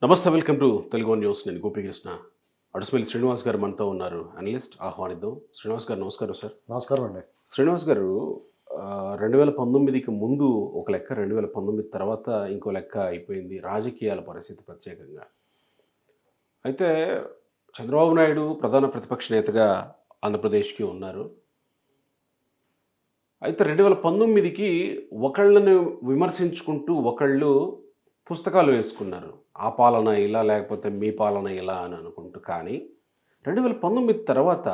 నమస్తే, welcome to Telugu one news. నేను గోపికృష్ణ. అడుసుపల్లి శ్రీనివాస్ గారు మనతో ఉన్నారు. అనలిస్ట్ ఆహ్వానిద్దాం. శ్రీనివాస్ గారు నమస్కారం సార్. నమస్కారం అండి. శ్రీనివాస్ గారు 2019కి ముందు ఒక లెక్క, 2019 తర్వాత ఇంకో లెక్క అయిపోయింది రాజకీయాల పరిస్థితి ప్రత్యేకంగా. అయితే చంద్రబాబు నాయుడు ప్రధాన ప్రతిపక్ష నేతగా ఆంధ్రప్రదేశ్‌కి ఉన్నారు. అయితే 2019కి ఒకళ్ళని విమర్శించుకుంటూ ఒకళ్ళు పుస్తకాలు వేసుకున్నారు. ఆ పాలన ఇలా, లేకపోతే మీ పాలన ఇలా అని అనుకుంటూ. కానీ 2019 తర్వాత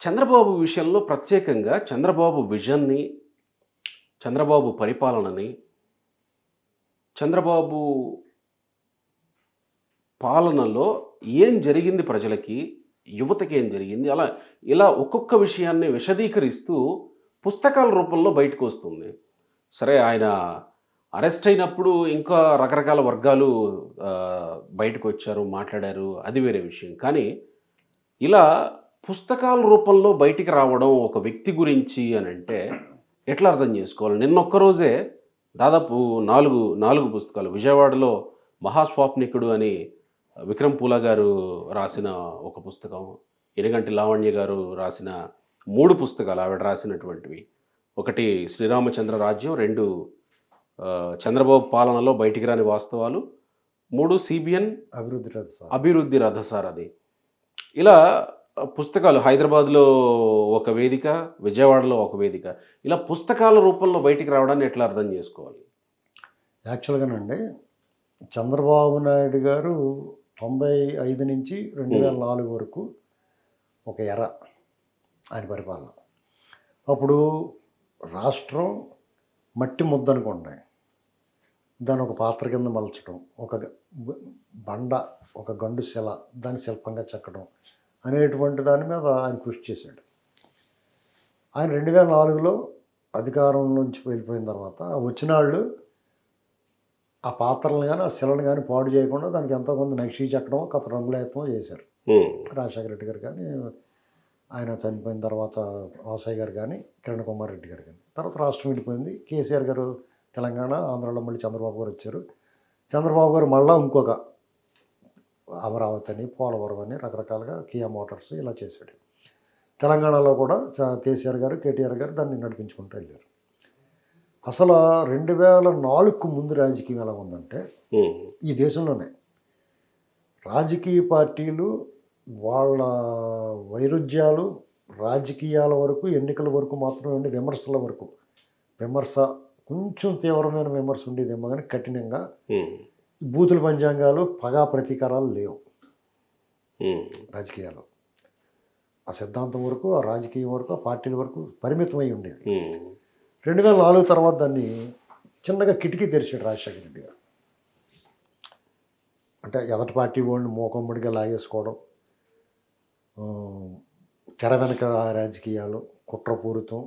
చంద్రబాబు విషయంలో ప్రత్యేకంగా చంద్రబాబు విజన్‌ని, చంద్రబాబు పరిపాలనని, చంద్రబాబు పాలనలో ఏం జరిగింది ప్రజలకి, యువతకి ఏం జరిగింది, ఇలా ఒక్కొక్క విషయాన్ని విశదీకరిస్తూ పుస్తకాల రూపంలో బయటకొస్తుంది. సరే, ఆయన అరెస్ట్ అయినప్పుడు ఇంకా రకరకాల వర్గాలు బయటకొచ్చారు, మాట్లాడారు. అది వేరే విషయం. కానీ ఇలా పుస్తకాల రూపంలో బయటికి రావడం ఒక వ్యక్తి గురించి అనంటే ఎట్లా అర్థం చేసుకోవాలి? నిన్నొక్క రోజే దాదాపు 4 పుస్తకాలు విజయవాడలో 'మహాస్వాప్నికుడు' అని విక్రమ్ పూలా గారు రాసిన ఒక పుస్తకం, ఎనిగంటి లావణ్య గారు రాసిన 3 పుస్తకాలు ఆవిడ రాసినటువంటివి. ఒకటి 'శ్రీరామచంద్ర రాజ్యం', 2 చంద్రబాబు పాలనలో బయటికి రాని వాస్తవాలు, 3 సిబిఎన్ అభివృద్ధి రథసారథి. ఇలా పుస్తకాలు హైదరాబాద్లో ఒక వేదిక, విజయవాడలో ఒక వేదిక. ఇలా పుస్తకాల రూపంలో బయటికి రావడాన్ని ఎట్లా అర్థం చేసుకోవాలి? యాక్చువల్గానండి, చంద్రబాబు నాయుడు గారు 95 నుంచి 2004 వరకు ఒక ఎర ఆయన పరిపాలన. అప్పుడు రాష్ట్రం మట్టి ముద్ద అనుకోండి, దాన్ని ఒక పాత్ర కింద మలచడం, ఒక బండ, ఒక గండు శిల, దాన్ని శిల్పంగా చెక్కడం అనేటువంటి దాని మీద ఆయన కృషి చేశాడు. ఆయన 2004లో అధికారం నుంచి వెళ్ళిపోయిన తర్వాత వచ్చిన వాళ్ళు ఆ పాత్రలను కానీ, ఆ శిలను కానీ పాడు చేయకుండా దానికి ఎంతో కొంత నక్షి చెక్కడం, కొత్త రంగులేయటం చేశారు. రాజశేఖర రెడ్డి గారు కానీ, ఆయన చనిపోయిన తర్వాత వాసయ్య గారు కానీ, కిరణ్ కుమార్ రెడ్డి గారు కానీ. తర్వాత రాష్ట్రం విడిపోయింది. కేసీఆర్ గారు తెలంగాణ, ఆంధ్రాలో మళ్ళీ చంద్రబాబు గారు వచ్చారు. చంద్రబాబు గారు మళ్ళీ ఇంకొక అమరావతి అని, పోలవరం అని రకరకాలుగా కియా మోటార్స్ ఇలా చేశాడు. తెలంగాణలో కూడా కేసీఆర్ గారు, కేటీఆర్ గారు దాన్ని నడిపించుకుంటూ వెళ్ళారు. అసలు 2004కు ముందు రాజకీయం ఎలా ఉందంటే, ఈ దేశంలోనే రాజకీయ పార్టీలు వాళ్ళ వైరుధ్యాలు రాజకీయాల వరకు, ఎన్నికల వరకు మాత్రమే ఉండి, విమర్శల వరకు, విమర్శ కొంచెం తీవ్రమైన విమర్శ ఉండేదేమో కానీ కఠినంగా బూతుల పంచాంగాలు, పగా ప్రతీకారాలు లేవు రాజకీయాలు. ఆ సిద్ధాంతం వరకు, ఆ రాజకీయం వరకు, ఆ పార్టీల వరకు పరిమితమై ఉండేది. 2004 తర్వాత దాన్ని చిన్నగా కిటికీ తెరిచాడు రాజశేఖర రెడ్డి గారు. అంటే ఎదటి పార్టీ వాళ్ళని మోకమ్మడిగా లాగేసుకోవడం, తెర వెనక రాజకీయాలు, కుట్రపూరితం,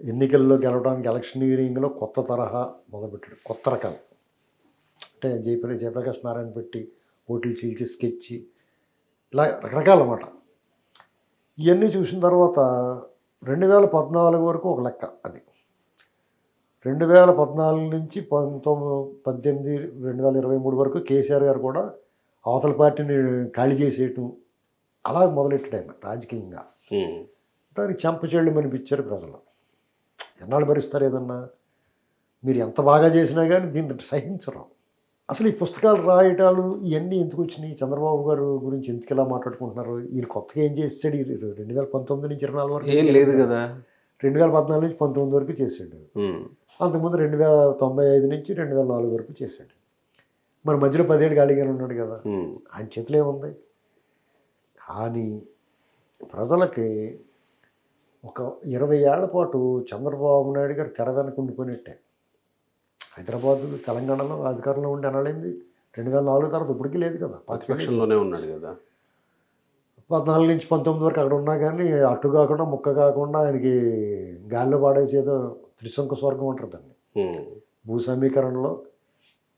ఎన్నికల్లో గెలవడానికి ఎలక్షనీరింగ్లో కొత్త తరహా మొదలుపెట్టాడు. కొత్త రకాలు అంటే జయప్రకాష్ నారాయణ పెట్టి ఓట్లు చీల్చి స్కెచ్, ఇలా రకరకాల అన్నమాట. ఇవన్నీ చూసిన తర్వాత 2014 వరకు ఒక లెక్క అది. 2014 నుంచి 18, 2023 వరకు కేసీఆర్ గారు కూడా అవతల పార్టీని ఖాళీ చేసేయటం అలా మొదలెట్టాడు ఆయన రాజకీయంగా. దానికి చెంపచెళ్ళు అనిపించారు ప్రజలు. ఎన్నాళ్ళు భరిస్తారు ఏదన్నా? మీరు ఎంత బాగా చేసినా కానీ దీన్ని సహించరు. అసలు ఈ పుస్తకాలు రాయటాలు ఇవన్నీ ఎందుకు వచ్చినాయి? చంద్రబాబు గారు గురించి ఎందుకు ఇలా మాట్లాడుకుంటున్నారు? ఈయన కొత్తగా ఏం చేసాడు? 2019 నుంచి 24 వరకు ఏం లేదు కదా. 2014 నుంచి 19 వరకు చేశాడు. అంతకుముందు 1995 నుంచి 2004 వరకు చేశాడు. మరి మధ్యలో 10 ఏళ్ళు ఖాళీగానే ఉన్నాడు కదా. ఆయన చేతిలో ఏముంది? కానీ ప్రజలకి ఒక 20 ఏళ్ల పాటు చంద్రబాబు నాయుడు గారు తెర వెనక ఉండిపోయినట్టే. హైదరాబాద్, తెలంగాణలో అధికారంలో ఉండి అనలేంది 2004 తర్వాత ఇప్పటికీ లేదు కదా. ప్రతిపక్షంలోనే ఉన్నాడు కదా. 14 నుంచి 19 వరకు అక్కడ ఉన్నా కానీ అటు కాకుండా ముక్క కాకుండా ఆయనకి గాల్లో పాడేసేదో త్రిశంకు స్వర్గం అంటారు దాన్ని. భూ సమీకరణలో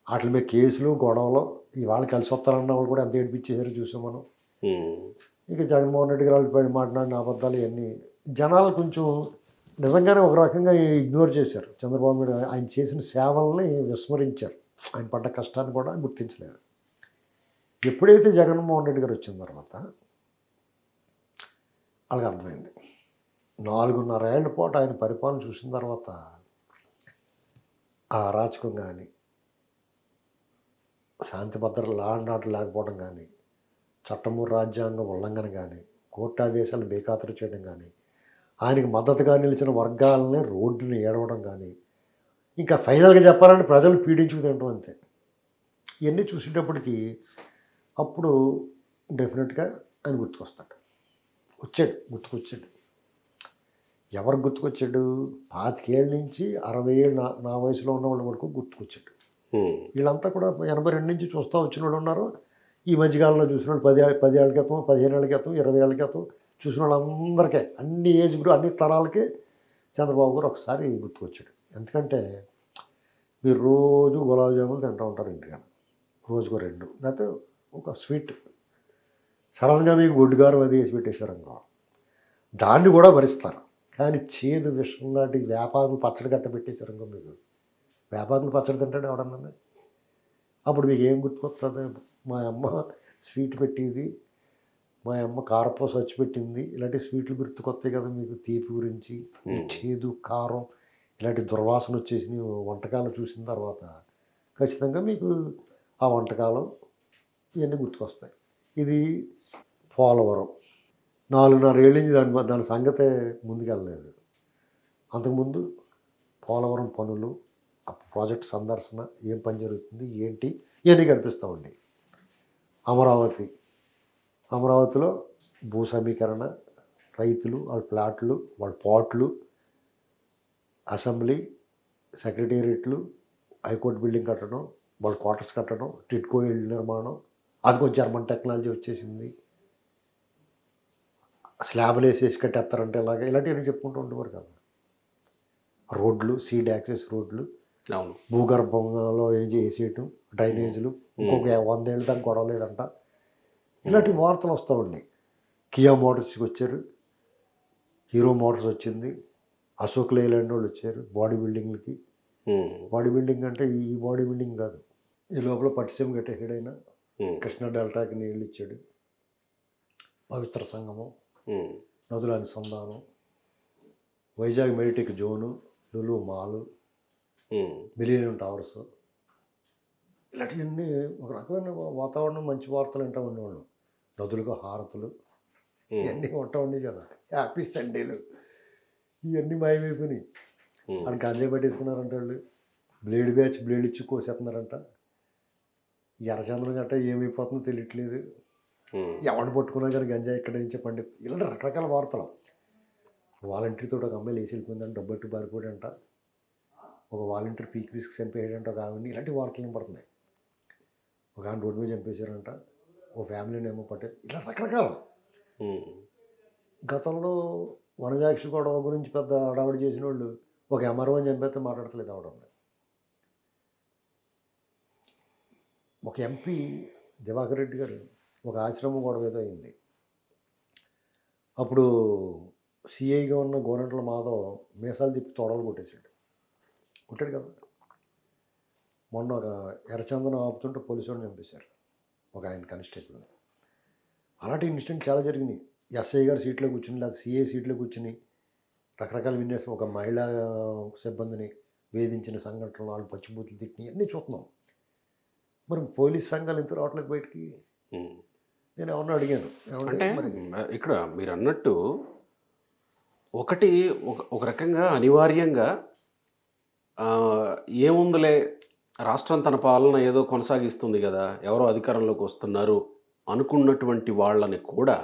వాటి మీద కేసులు, గొడవలు, ఇవాళ కలిసి వస్తారన్న వాళ్ళు కూడా ఎంత ఏడిపించేసారో చూసాం మనం. ఇక జగన్మోహన్ రెడ్డి గారు పైన మాట్లాడిన అబద్ధాలు ఇవన్నీ జనాలు కొంచెం నిజంగానే ఒక రకంగా ఇగ్నోర్ చేశారు. చంద్రబాబు నాయుడు ఆయన చేసిన సేవల్ని విస్మరించారు. ఆయన పడ్డ కష్టాన్ని కూడా గుర్తించలేదు. ఎప్పుడైతే జగన్మోహన్ రెడ్డి గారు వచ్చిన తర్వాత వాళ్ళకి అర్థమైంది. 4.5 ఏళ్ల పాటు ఆయన పరిపాలన చూసిన తర్వాత ఆ అరాచకం కానీ, శాంతి భద్రతలు, లా అండ్ ఆర్డర్ లేకపోవడం కానీ, చట్టము రాజ్యాంగ ఉల్లంఘన కానీ, కోర్టు ఆదేశాలను బేఖాతరు చేయడం కానీ, ఆయనకి మద్దతుగా నిలిచిన వర్గాలని రోడ్డుని ఏడవడం కానీ, ఇంకా ఫైనల్గా చెప్పాలంటే ప్రజలు పీడించుకు తినడం అంతే. ఇవన్నీ చూసేటప్పటికి అప్పుడు డెఫినెట్గా ఆయన గుర్తుకొస్తాడు. గుర్తుకొచ్చాడు. ఎవరు గుర్తుకొచ్చాడు? 25 ఏళ్ళ నుంచి 60 ఏళ్ళు నా వయసులో ఉన్న వాళ్ళ వరకు గుర్తుకొచ్చాడు. వీళ్ళంతా కూడా 82 నుంచి చూస్తూ వచ్చిన వాళ్ళు ఉన్నారు. ఈ మధ్యకాలంలో చూసిన వాళ్ళు 10 ఏళ్ళ క్రితం, 15 ఏళ్ళ క్రితం, 20 ఏళ్ళ క్రితం చూసిన వాళ్ళందరికీ, అన్ని ఏజ్ గ్రూప్, అన్ని తరాలకి చంద్రబాబు గారు ఒకసారి గుర్తుకొచ్చాడు. ఎందుకంటే మీరు రోజు గులాబ్ జాములు తింటూ ఉంటారు ఇంటికాడ, రోజుకో 2, లేకపోతే ఒక స్వీట్. సడన్గా మీకు గొడ్డుగారం అది వేసి పెట్టేశారనుకో, దాన్ని కూడా భరిస్తారు. కానీ చేదు విషం లాంటి వేపాకులు పచ్చడి గట్ట పెట్టేశారనుకో, మీకు వేపాకులు పచ్చడి తింటాడు ఎవడన్నా. అప్పుడు మీకు ఏం గుర్తుకొస్తుంది? మా అమ్మ స్వీట్ పెట్టేది, మా అమ్మ కారపూస వచ్చి పెట్టింది, ఇలాంటి స్వీట్లు గుర్తుకొస్తాయి కదా మీకు. తీపి గురించి, ఈ చేదు, కారం, ఇలాంటి దుర్వాసన వచ్చేసి వంటకాలు చూసిన తర్వాత ఖచ్చితంగా మీకు ఆ వంటకాలం ఇవన్నీ గుర్తుకొస్తాయి. ఇది పోలవరం 4.5 ఏళ్ళ నుంచి దాని సంగతే ముందుకెళ్ళలేదు. అంతకుముందు పోలవరం పనులు, ఆ ప్రాజెక్ట్ సందర్శన, ఏం పని జరుగుతుంది ఏంటి ఇవన్నీ కనిపిస్తూ ఉండి. అమరావతిలో భూ సమీకరణ, రైతులు, వాళ్ళ ప్లాట్లు, వాళ్ళ పాట్లు, అసెంబ్లీ, సెక్రటేరియట్లు, హైకోర్టు బిల్డింగ్ కట్టడం, వాళ్ళ క్వార్టర్స్ కట్టడం, టిట్కో ఇళ్ళు నిర్మాణం, అదిగో జర్మన్ టెక్నాలజీ వచ్చేసింది, స్లాబ్లు వేసేసి కట్టేస్తారంటే ఇలాంటివన్నీ చెప్పుకుంటూ ఉండేవారు కదా. రోడ్లు, సీడ్ యాక్సెస్ రోడ్లు, అవును, భూగర్భంలో ఏం చేసేయటం, డ్రైనేజీలు, ఇంకొక 100 ఏళ్ళ దాకా గొడవ లేదంట. ఇలాంటి వార్తలు వస్తూ ఉన్నాయి. కియా మోటార్స్కి వచ్చారు, హీరో మోటార్స్ వచ్చింది, అశోక్ లేలాండ్ వాళ్ళు వచ్చారు బాడీ బిల్డింగ్లకి. బాడీ బిల్డింగ్ అంటే ఈ బాడీ బిల్డింగ్ కాదు, ఈ లోపల పట్టిసీమ కట్టేసాడైనా, కృష్ణా డెల్టాకి నీళ్ళు ఇచ్చాడు, పవిత్ర సంగమం, నదుల అనుసంధానం, వైజాగ్ మెడిటెక్ జోను, లులు మాలు, మిలీనియం టవర్స్, ఇలాంటివన్నీ ఒక రకమైన వాతావరణం, మంచి వార్తలు వింటూ ఉండేవాళ్ళం. నదులకు హారతులు, ఇవన్నీ కొంటా ఉండేవి కదా. హ్యాపీ సండేలు ఇవన్నీ మాయమైపోయినాయి. అని గంజాయి పట్టేసుకున్నారంట వాళ్ళు. బ్లేడ్ ఇచ్చి కోసేస్తున్నారంట. ఎర్రచంద్రం గట్ట ఏమైపోతుందో తెలియట్లేదు. ఎవరిని పట్టుకున్నా కానీ గంజాయి ఎక్కడ నుంచే ఇలాంటి రకరకాల వార్తలు. వాలంటీర్తో ఒక అమ్మాయి లేచి వెళ్ళిపోయిందంట, డబ్బెట్టు బారిపోయాడంట, ఒక వాలంటీర్ పీక్ పీస్కి చంపేయడంట ఒక ఆమెని. ఇలాంటి వార్తలు పడుతున్నాయి. ఒక ఆమె రోడ్డు మీద చంపేశారంట, ఓ ఫ్యామిలీని ఏమో ఇలా రకరకాల. గతంలో వనజాక్షి గొడవ గురించి పెద్ద హడావుడి చేసిన వాళ్ళు ఒక ఎంఆర్ఓని చంపేస్తే మాట్లాడతలేదు అవడం. ఒక ఎంపీ దివాకర్ రెడ్డి గారు ఒక ఆశ్రమం గొడవ ఏదో అయింది. అప్పుడు సిఐగా ఉన్న గోరంట్ల మాధవ్ మీసాలు తిప్పి తొడలు కొట్టాడు కదా. మొన్న ఒక ఎర్రచందనం ఆపుతుంటే పోలీసు వాళ్ళని చంపేశారు ఒక ఆయన కానిస్టేబుల్. అలాంటి ఇన్సిడెంట్ చాలా జరిగినాయి. ఎస్ఐ గారు సీట్లో కూర్చుని, లేదా సిఐ సీట్లో కూర్చుని రకరకాల విన్యాసం, ఒక మహిళా సిబ్బందిని వేధించిన సంఘటనలు, వాళ్ళు పచ్చిబూతులు తిట్టిని అన్నీ చూస్తున్నాం. మరి పోలీస్ సంఘాలు ఎంత రావట్లేదు బయటికి? నేను ఎవరినో అడిగాను. అంటే ఇక్కడ మీరు అన్నట్టు ఒకటి ఒక రకంగా అనివార్యంగా ఏముందిలే, రాష్ట్రం తన పాలన ఏదో కొనసాగిస్తుంది కదా, ఎవరో అధికారంలోకి వస్తున్నారు అనుకున్నటువంటి వాళ్ళని కూడా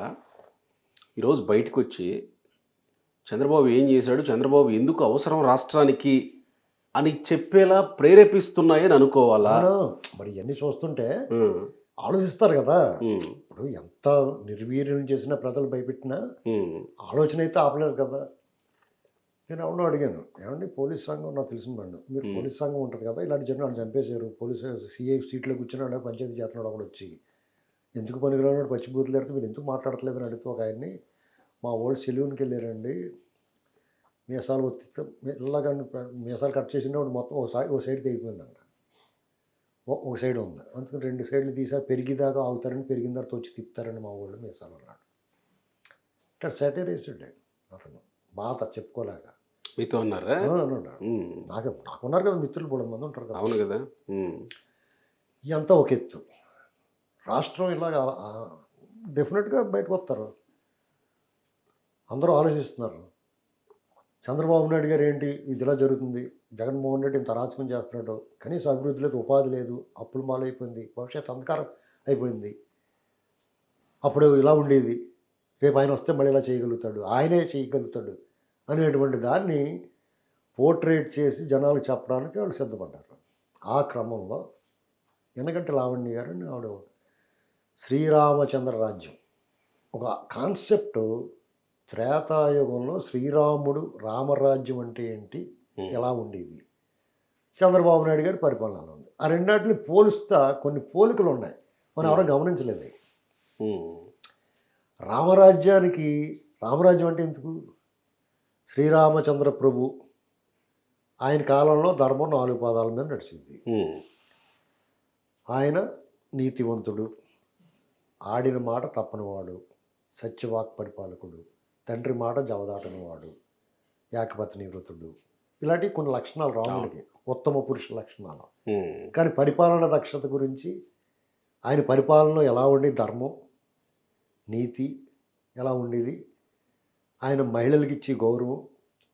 ఈరోజు బయటకు వచ్చి చంద్రబాబు ఏం చేశాడు, చంద్రబాబు ఎందుకు అవసరం రాష్ట్రానికి అని చెప్పేలా ప్రేరేపిస్తున్నాయని అనుకోవాలా? మరి ఇవన్నీ చూస్తుంటే ఆలోచిస్తారు కదా. ఇప్పుడు ఎంత నిర్వీర్యం చేసినా, ప్రజలు భయపెట్టినా ఆలోచన అయితే ఆపలేరు కదా. నేను ఎవరినో అడిగాను, ఏమండి పోలీస్ సంఘం నాకు తెలిసిందండి, మీరు పోలీస్ సంఘం ఉంటుంది కదా, ఇలాంటి జనాలు చంపేశారు, పోలీసు సిఐ సీట్లో కూర్చున్నాడు, పంచాయతీ చేస్తున్నాడు, ఒకడు వచ్చి ఎందుకు పనికిరాడు పచ్చిబూతులు పెడితే మీరు ఎందుకు మాట్లాడట్లేదని అడిగితే ఒక ఆయన్ని, మా వాళ్ళు సెలూన్కి వెళ్ళారండి, మీసాలు ఒత్తితే ఇలాగ మీసాలు కట్ చేసిన మొత్తం ఓ సైడ్ తెగిపోయిందంట. ఒక సైడ్ ఉంది, అందుకని 2 సైడ్లు తీసా, పెరిగిదాకా ఆగుతారని, పెరిగిన తర్వాత వచ్చి తిప్పుతారని మా వాళ్ళు మీసాలు అన్నాడు. ఇక్కడ సాటిరైజ్డ్ అతను బాధ చెప్పుకోలేక మీతో అన్నారా? అన్నాడు. నాకున్నారు కదా మిత్రులు, 3 మంది ఉంటారు కదా. అవును కదా. ఇదంతా ఒక ఎత్తు. రాష్ట్రం ఇలాగ డెఫినెట్గా బయటకు వస్తారు, అందరూ ఆలోచిస్తున్నారు. చంద్రబాబు నాయుడు గారు ఏంటి ఇది ఇలా జరుగుతుంది, జగన్మోహన్ రెడ్డి ఇంత అరాచకం చేస్తున్నాడు, కనీస అభివృద్ధి లేదు, ఉపాధి లేదు, అప్పులు మాలైపోయింది, భవిష్యత్తు అంధకారం అయిపోయింది, అప్పుడు ఇలా ఉండేది, రేపు ఆయన వస్తే మళ్ళీ ఇలా చేయగలుగుతాడు, ఆయనే చేయగలుగుతాడు అనేటువంటి దాన్ని పోర్ట్రేట్ చేసి జనాలు చెప్పడానికి వాళ్ళు సిద్ధపడ్డారు. ఆ క్రమంలో ఎందుకంటే లావణ్య గారు ఆవిడ శ్రీరామచంద్ర రాజ్యం ఒక కాన్సెప్ట్, త్రేతాయుగంలో శ్రీరాముడు రామరాజ్యం అంటే ఏంటి, ఎలా ఉండేది, చంద్రబాబు నాయుడు గారి పరిపాలన ఉంది. ఆ రెండాటిని పోలుస్తా కొన్ని పోలికలు ఉన్నాయి, మనం ఎవరో గమనించలేదు. రామరాజ్యం అంటే ఎందుకు, శ్రీరామచంద్ర ప్రభు ఆయన కాలంలో ధర్మం 4 పాదాల మీద నడిచింది. ఆయన నీతివంతుడు, ఆడిన మాట తప్పనివాడు, సత్యవాక్ పరిపాలకుడు, తండ్రి మాట జవదాటనివాడు, ఏకపత్ని వ్రతుడు, ఇలాంటి కొన్ని లక్షణాలు రాముడికి, ఉత్తమ పురుష లక్షణాలు. కానీ పరిపాలన దక్షత గురించి, ఆయన పరిపాలనలో ఎలా ఉండేది, ధర్మం నీతి ఎలా ఉండేది, ఆయన మహిళలకు ఇచ్చే గౌరవం,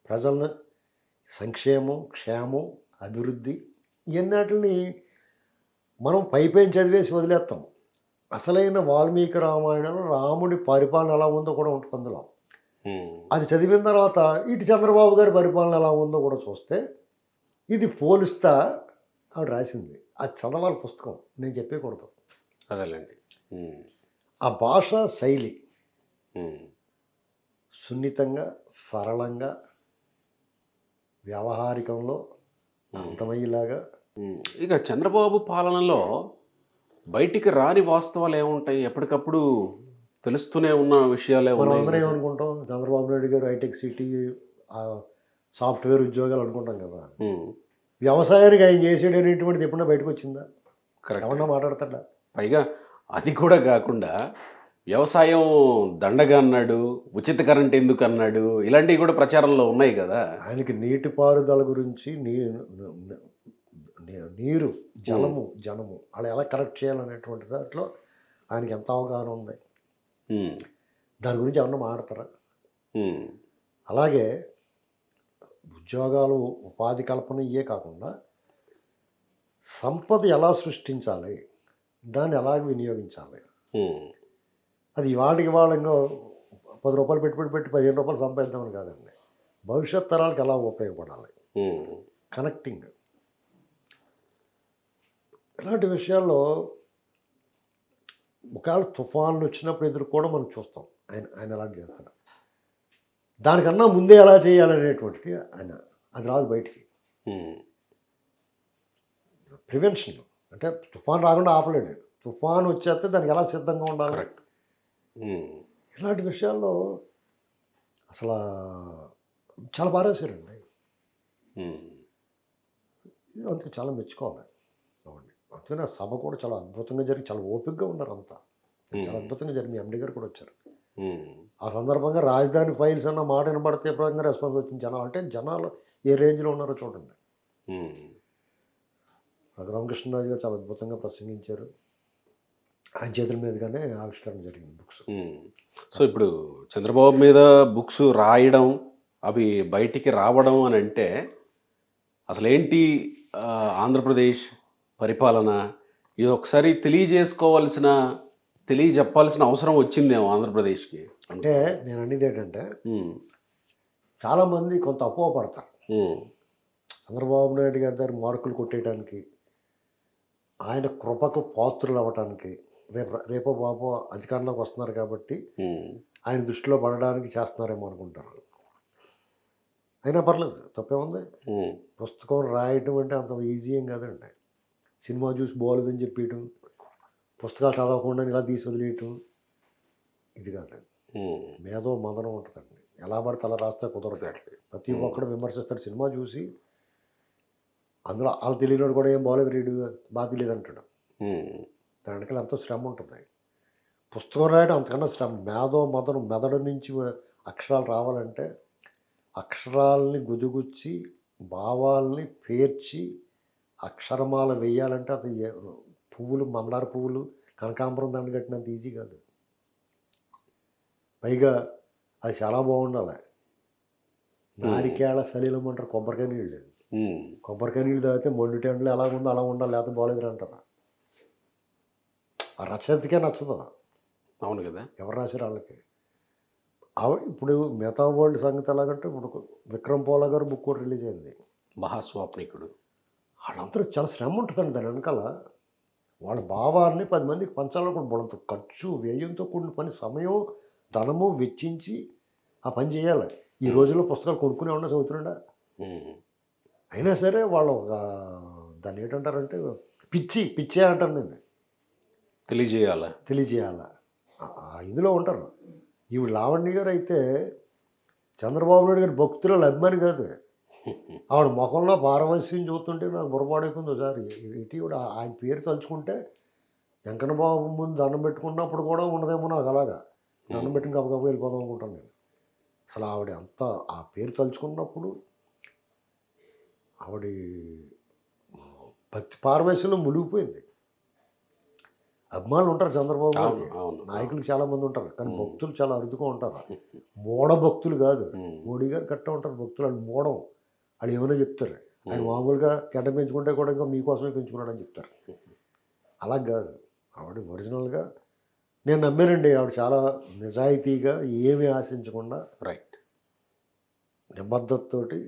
ప్రజలను సంక్షేమం క్షేమం అభివృద్ధి, ఇవన్నిటిని మనం పైపైన చదివేసి వదిలేస్తాం. అసలైన వాల్మీకి రామాయణంలో రాముడి పరిపాలన ఎలా ఉందో కూడా ఉంటుంది అందులో. అది చదివిన తర్వాత ఇటు చంద్రబాబు గారి పరిపాలన ఎలా ఉందో కూడా చూస్తే, ఇది పోలిస్తా ఆవిడ రాసింది. అది చదవాలి పుస్తకం, నేను చెప్పకూడదు. అదేలేండి. ఆ భాషా శైలి సున్నితంగా, సరళంగా, వ్యవహారికంలో అర్థమయ్యేలాగా. ఇక చంద్రబాబు పాలనలో బయటికి రాని వాస్తవాలు ఏముంటాయి, ఎప్పటికప్పుడు తెలుస్తూనే ఉన్న విషయాలే మనం ఉన్నాయి. అందరం ఏమనుకుంటాం, చంద్రబాబు నాయుడు గారు హైటెక్ సిటీ, సాఫ్ట్వేర్ ఉద్యోగాలు అనుకుంటాం కదా. వ్యవసాయానికి ఆయన చేసేది అనేటువంటిది ఎప్పుడన్నా బయటకు వచ్చిందా, ఏమన్నా మాట్లాడతాడా? పైగా అది కూడా కాకుండా వ్యవసాయం దండగా అన్నాడు, ఉచిత కరెంట్ ఎందుకు అన్నాడు, ఇలాంటివి కూడా ప్రచారంలో ఉన్నాయి కదా. ఆయనకి నీటిపారుదల గురించి, నీరు జలము జనము అలా ఎలా కరెక్ట్ చేయాలనేటువంటి దాంట్లో ఆయనకి ఎంత అవగాహన ఉంది, దాని గురించి ఏమన్నా మాట్లాడతారా? అలాగే ఉద్యోగాలు, ఉపాధి కల్పన ఇవే కాకుండా సంపద ఎలా సృష్టించాలి, దాన్ని ఎలా వినియోగించాలి, అది ఇవాళకి ఇంకా 10 రూపాయలు పెట్టి 15 రూపాయలు సంపాదిద్దామని కాదండి, భవిష్యత్ తరాలకు ఎలా ఉపయోగపడాలి, కనెక్టింగ్, ఇలాంటి విషయాల్లో ఒకవేళ తుఫాన్లు వచ్చినప్పుడు ఎదుర్కోవడం మనం చూస్తాం. ఆయన ఎలాంటి చేస్తాడు, దానికన్నా ముందే ఎలా చేయాలనేటువంటిది ఆయన, అది రాదు బయటికి. ప్రివెన్షన్ అంటే తుఫాన్ రాకుండా ఆపలేడు, తుఫాన్ వచ్చేస్తే దానికి ఎలా సిద్ధంగా ఉండాలి, ఇలాంటి విషయాల్లో అసలు చాలా బాగా రాశారండి. ఇది అందుకు చాలా మెచ్చుకోవాలి. అవునండి, అందుకని ఆ సభ కూడా చాలా అద్భుతంగా జరిగి, చాలా ఓపికగా ఉన్నారు అంతా, చాలా అద్భుతంగా జరిగింది. ఎండి గారు కూడా వచ్చారు. ఆ సందర్భంగా రాజధాని ఫైల్స్ అన్న మాట వినబడితే ఎప్పుడైనా రెస్పాన్స్ వచ్చింది. జనాలు అంటే జనాలు ఏ రేంజ్లో ఉన్నారో చూడండి. రఘురామకృష్ణరాజు గారు చాలా అద్భుతంగా ప్రసంగించారు. ఆయన చేతుల మీదుగానే ఆవిష్కరణ జరిగింది బుక్స్. సో ఇప్పుడు చంద్రబాబు మీద బుక్స్ రాయడం, అవి బయటికి రావడం అని అంటే అసలు ఏంటి ఆంధ్రప్రదేశ్ పరిపాలన, ఇది ఒకసారి తెలియజెప్పాల్సిన అవసరం వచ్చిందేమో ఆంధ్రప్రదేశ్కి. అంటే నేను అనేది ఏంటంటే, చాలామంది కొంత అపోహపడతారు చంద్రబాబు నాయుడు గారి దగ్గర మార్కులు కొట్టేయడానికి, ఆయన కృపకు పాత్రులు అవ్వటానికి, రేపో బాబో అధికారంలోకి వస్తున్నారు కాబట్టి ఆయన దృష్టిలో పడడానికి చేస్తున్నారేమో అనుకుంటారు. అయినా పర్లేదు, తప్పేముంది. పుస్తకం రాయటం అంటే అంత ఈజీ ఏం కాదండి. సినిమా చూసి బాగోలేదని చెప్పేయటం, పుస్తకాలు చదవకుండా ఇలా తీసి వదిలేయటం, ఇది కాదండి. మేధో మదనం ఉంటుందండి. ఎలా పడితే అలా రాస్తే కుదరదు. ప్రతి ఒక్కడు విమర్శిస్తాడు. సినిమా చూసి అందులో వాళ్ళు తెలియనివాడు కూడా ఏం బాగోలేదు రీడు బాగా తెలియదు అంటాడు. ఉమ్. దాని వెనకాల ఎంతో శ్రమ ఉంటుంది. పుస్తకం రాయడం అంతకన్నా శ్రమ. మెదడు నుంచి అక్షరాలు రావాలంటే అక్షరాలని గుదిగుచ్చి భావాల్ని పేర్చి అక్షరమాల వేయాలంటే అది పువ్వులు, మందార పువ్వులు, కనకాంబరం దండ కట్టినంత ఈజీ కాదు. పైగా అది చాలా బాగుండాలి. నారికేళ సలీలం అంటారు కొబ్బరికాయ నీళ్ళు. ఉమ్. కొబ్బరికాయ నీళ్ళు తాగితే మొండి టెండలు ఎలా ఉందో అలా ఉండాలి, లేకపోతే బాగోలేదు అంటారు. ఆ రచయితకే నచ్చదు. అవును కదా. ఎవరు రాశారు వాళ్ళకి. ఇప్పుడు మిగతా వరల్డ్ సంగతి ఎలాగంటే ఇప్పుడు విక్రమ్ పోలా గారు బుక్ కూడా రిలీజ్ అయింది. మహాస్వాప్నికుడు. వాళ్ళందరూ చాలా శ్రమ ఉంటుందండి దాని వెనకాల. వాళ్ళ భావాన్ని 10 మందికి పంచాలనుకుంటే వాళ్ళంత ఖర్చు వ్యయంతో కూడిన పని, సమయం ధనము వెచ్చించి ఆ పని చేయాలి. ఈ రోజుల్లో పుస్తకాలు కొనుక్కునే ఉన్నా చదువుతున్నాడా. ఉమ్. అయినా సరే వాళ్ళు ఒక దాన్ని ఏంటంటారంటే పిచ్చే అంటారు. నేను తెలియజేయాల ఇందులో ఉంటారు. ఈవిడ లావణ్య గారు అయితే చంద్రబాబు నాయుడు గారి భక్తుల అభిమాని కాదు. ఆవిడ ముఖంలో పారవశ్యం చూస్తుంటే నాకు బుర్రపాడైపోయింది ఒకసారి. ఇటీవిడ ఆయన పేరు తలుచుకుంటే వెంకన్న బాబు ముందు దండం పెట్టుకున్నప్పుడు కూడా ఉండదేమో నాకు అలాగా. దండం పెట్టుకుని గబగబా వెళ్ళిపోదాం అనుకుంటాను నేను. అసలు ఆవిడ అంతా ఆ పేరు తలుచుకున్నప్పుడు ఆవిడ భక్తి పారవశ్యంలో మునిగిపోయింది. అభిమానులు ఉంటారు చంద్రబాబు గారికి, నాయకులు చాలామంది ఉంటారు, కానీ భక్తులు చాలా అరుదుగా ఉంటారు. మూఢ భక్తులు కాదు. మోడీ గారు కట్ట ఉంటారు భక్తులు. వాళ్ళు మూఢం, వాళ్ళు ఏమైనా చెప్తారు. ఆయన మామూలుగా గడ్డ పెంచుకుంటే కూడా ఇంకా మీకోసమే పెంచుకున్నాడని చెప్తారు. అలా కాదు. ఆవిడ ఒరిజినల్గా నేను నమ్మానండి. ఆవిడ చాలా నిజాయితీగా ఏమీ ఆశించకుండా రైట్ నిబద్ధతతోటి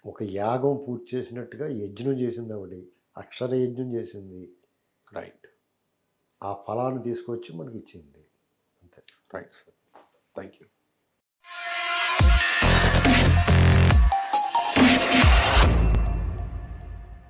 ఒక యాగం పూర్తి చేసినట్టుగా యజ్ఞం చేసింది ఆవిడ. అక్షర యజ్ఞం చేసింది. రైట్. ఆ ఫలాన్ని తీసుకొచ్చి మనకి ఇచ్చింది. అంతే. Right sir. Thank you.